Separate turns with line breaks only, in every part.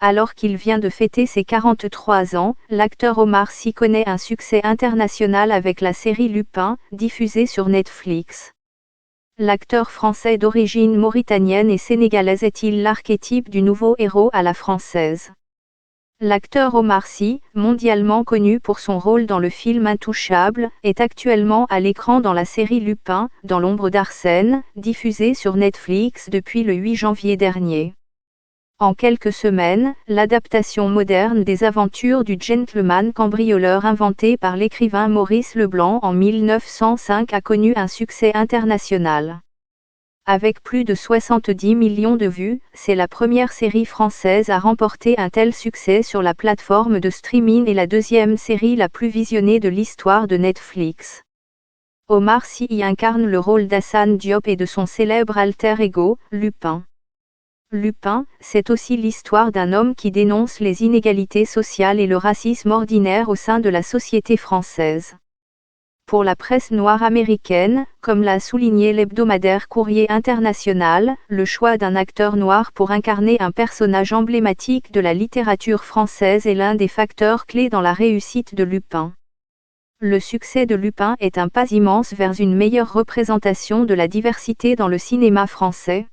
Alors qu'il vient de fêter ses 43 ans, l'acteur Omar Sy connaît un succès international avec la série Lupin, diffusée sur Netflix. L'acteur français d'origine mauritanienne et sénégalaise est-il l'archétype du nouveau héros à la française? L'acteur Omar Sy, mondialement connu pour son rôle dans le film Intouchable, est actuellement à l'écran dans la série Lupin, dans l'ombre d'Arsène, diffusée sur Netflix depuis le 8 janvier dernier. En quelques semaines, l'adaptation moderne des aventures du gentleman cambrioleur inventé par l'écrivain Maurice Leblanc en 1905 a connu un succès international. Avec plus de 70 millions de vues, c'est la première série française à remporter un tel succès sur la plateforme de streaming et la deuxième série la plus visionnée de l'histoire de Netflix. Omar Sy y incarne le rôle d'Hassane Diop et de son célèbre alter ego, Lupin. Lupin, c'est aussi l'histoire d'un homme qui dénonce les inégalités sociales et le racisme ordinaire au sein de la société française. Pour la presse noire américaine, comme l'a souligné l'hebdomadaire Courrier International, le choix d'un acteur noir pour incarner un personnage emblématique de la littérature française est l'un des facteurs clés dans la réussite de Lupin. Le succès de Lupin est un pas immense vers une meilleure représentation de la diversité dans le cinéma français.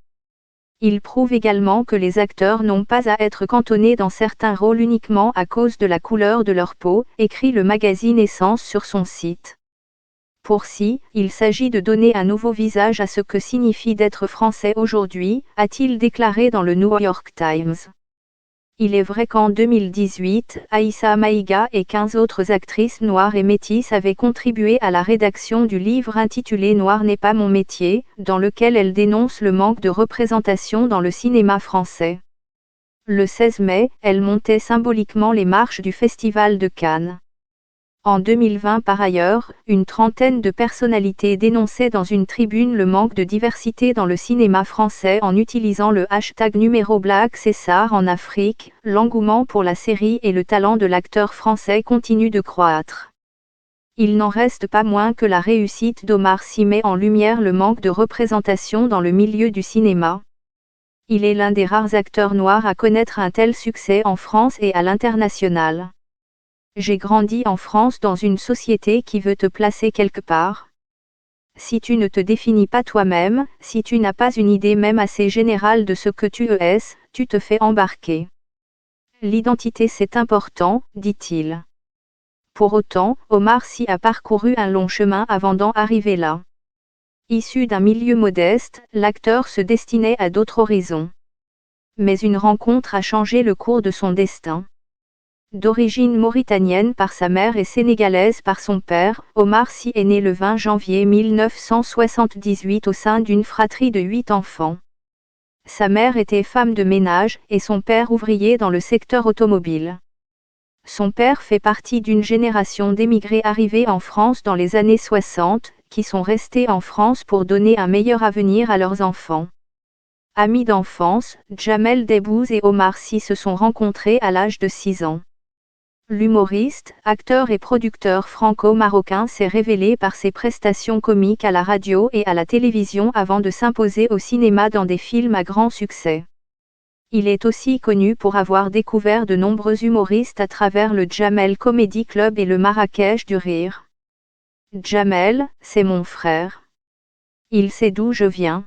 Il prouve également que les acteurs n'ont pas à être cantonnés dans certains rôles uniquement à cause de la couleur de leur peau, écrit le magazine Essence sur son site. Pour Sy, il s'agit de donner un nouveau visage à ce que signifie d'être français aujourd'hui, a-t-il déclaré dans le New York Times. Il est vrai qu'en 2018, Aïssa Maïga et 15 autres actrices noires et métisses avaient contribué à la rédaction du livre intitulé Noir n'est pas mon métier, dans lequel elles dénoncent le manque de représentation dans le cinéma français. Le 16 mai, elles montaient symboliquement les marches du Festival de Cannes. En 2020 par ailleurs, une trentaine de personnalités dénonçaient dans une tribune le manque de diversité dans le cinéma français en utilisant le hashtag #Black César en Afrique. L'engouement pour la série et le talent de l'acteur français continue de croître. Il n'en reste pas moins que la réussite d'Omar Sy met en lumière le manque de représentation dans le milieu du cinéma. Il est l'un des rares acteurs noirs à connaître un tel succès en France et à l'international. J'ai grandi en France dans une société qui veut te placer quelque part. Si tu ne te définis pas toi-même, si tu n'as pas une idée même assez générale de ce que tu es, tu te fais embarquer. L'identité c'est important, dit-il. Pour autant, Omar Sy a parcouru un long chemin avant d'en arriver là. Issu d'un milieu modeste, l'acteur se destinait à d'autres horizons. Mais une rencontre a changé le cours de son destin. D'origine mauritanienne par sa mère et sénégalaise par son père, Omar Sy est né le 20 janvier 1978 au sein d'une fratrie de 8 enfants. Sa mère était femme de ménage et son père ouvrier dans le secteur automobile. Son père fait partie d'une génération d'émigrés arrivés en France dans les années 60, qui sont restés en France pour donner un meilleur avenir à leurs enfants. Amis d'enfance, Jamel Debbouze et Omar Sy se sont rencontrés à l'âge de 6 ans. L'humoriste, acteur et producteur franco-marocain s'est révélé par ses prestations comiques à la radio et à la télévision avant de s'imposer au cinéma dans des films à grand succès. Il est aussi connu pour avoir découvert de nombreux humoristes à travers le Jamel Comedy Club et le Marrakech du Rire. Jamel, c'est mon frère. Il sait d'où je viens.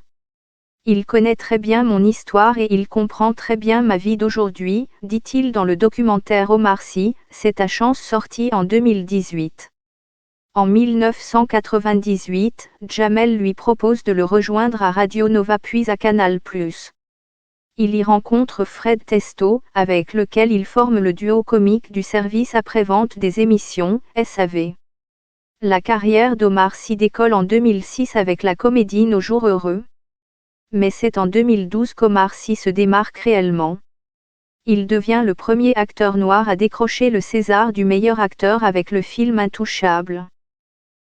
Il connaît très bien mon histoire et il comprend très bien ma vie d'aujourd'hui, dit-il dans le documentaire Omar Sy, c'est à chance sorti en 2018. En 1998, Jamel lui propose de le rejoindre à Radio Nova puis à Canal+. Il y rencontre Fred Testo, avec lequel il forme le duo comique du service après-vente des émissions, SAV. La carrière d'Omar Sy décolle en 2006 avec la comédie Nos jours heureux. Mais c'est en 2012 qu'Omar Sy se démarque réellement. Il devient le premier acteur noir à décrocher le César du meilleur acteur avec le film Intouchable.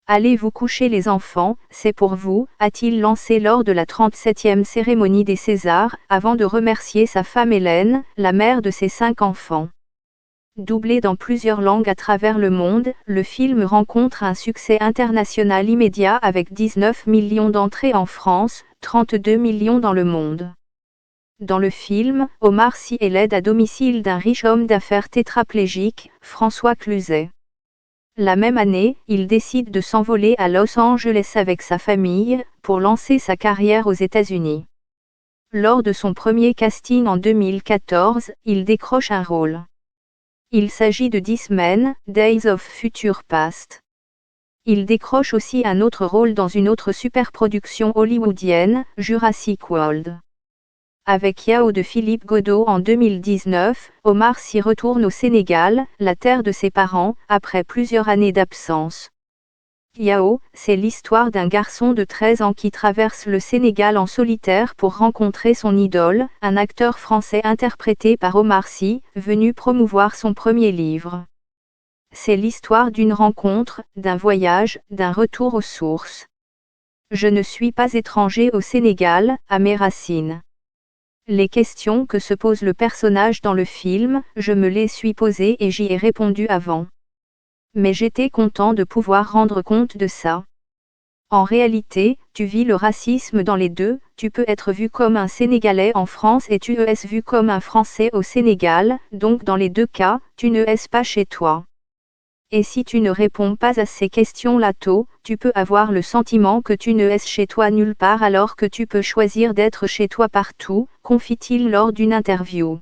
Allez vous coucher les enfants, c'est pour vous, a-t-il lancé lors de la 37e cérémonie des Césars, avant de remercier sa femme Hélène, la mère de ses 5 enfants. Doublé dans plusieurs langues à travers le monde, le film rencontre un succès international immédiat avec 19 millions d'entrées en France, 32 millions dans le monde. Dans le film, Omar Sy est l'aide à domicile d'un riche homme d'affaires tétraplégique, François Cluzet. La même année, il décide de s'envoler à Los Angeles avec sa famille, pour lancer sa carrière aux États-Unis. Lors de son premier casting en 2014, il décroche un rôle. Il s'agit de 10 Men, Days of Future Past. Il décroche aussi un autre rôle dans une autre superproduction hollywoodienne, Jurassic World. Avec Yao de Philippe Godot en 2019, Omar Sy retourne au Sénégal, la terre de ses parents, après plusieurs années d'absence. Yao, c'est l'histoire d'un garçon de 13 ans qui traverse le Sénégal en solitaire pour rencontrer son idole, un acteur français interprété par Omar Sy, venu promouvoir son premier livre. C'est l'histoire d'une rencontre, d'un voyage, d'un retour aux sources. Je ne suis pas étranger au Sénégal, à mes racines. Les questions que se pose le personnage dans le film, je me les suis posées et j'y ai répondu avant. Mais j'étais content de pouvoir rendre compte de ça. En réalité, tu vis le racisme dans les deux, tu peux être vu comme un Sénégalais en France et tu es vu comme un Français au Sénégal, donc dans les deux cas, tu ne es pas chez toi. Et si tu ne réponds pas à ces questions-là tôt, tu peux avoir le sentiment que tu ne es chez toi nulle part alors que tu peux choisir d'être chez toi partout, confie-t-il lors d'une interview.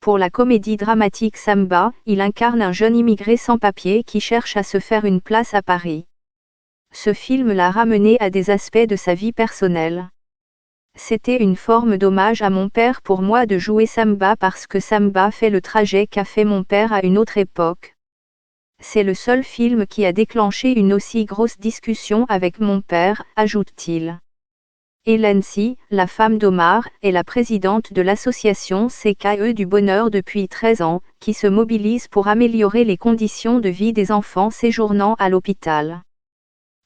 Pour la comédie dramatique Samba, il incarne un jeune immigré sans papier qui cherche à se faire une place à Paris. Ce film l'a ramené à des aspects de sa vie personnelle. C'était une forme d'hommage à mon père pour moi de jouer Samba parce que Samba fait le trajet qu'a fait mon père à une autre époque. C'est le seul film qui a déclenché une aussi grosse discussion avec mon père, ajoute-t-il. Hélène Sy, la femme d'Omar, est la présidente de l'association CKE du Bonheur depuis 13 ans, qui se mobilise pour améliorer les conditions de vie des enfants séjournant à l'hôpital.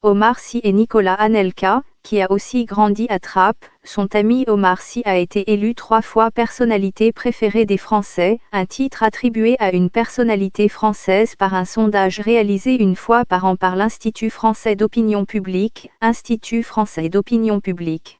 Omar Sy et Nicolas Anelka, qui a aussi grandi à Trappes, son ami Omar Sy a été élu 3 fois personnalité préférée des Français, un titre attribué à une personnalité française par un sondage réalisé une fois par an par l'Institut français d'opinion publique, Institut français d'opinion publique.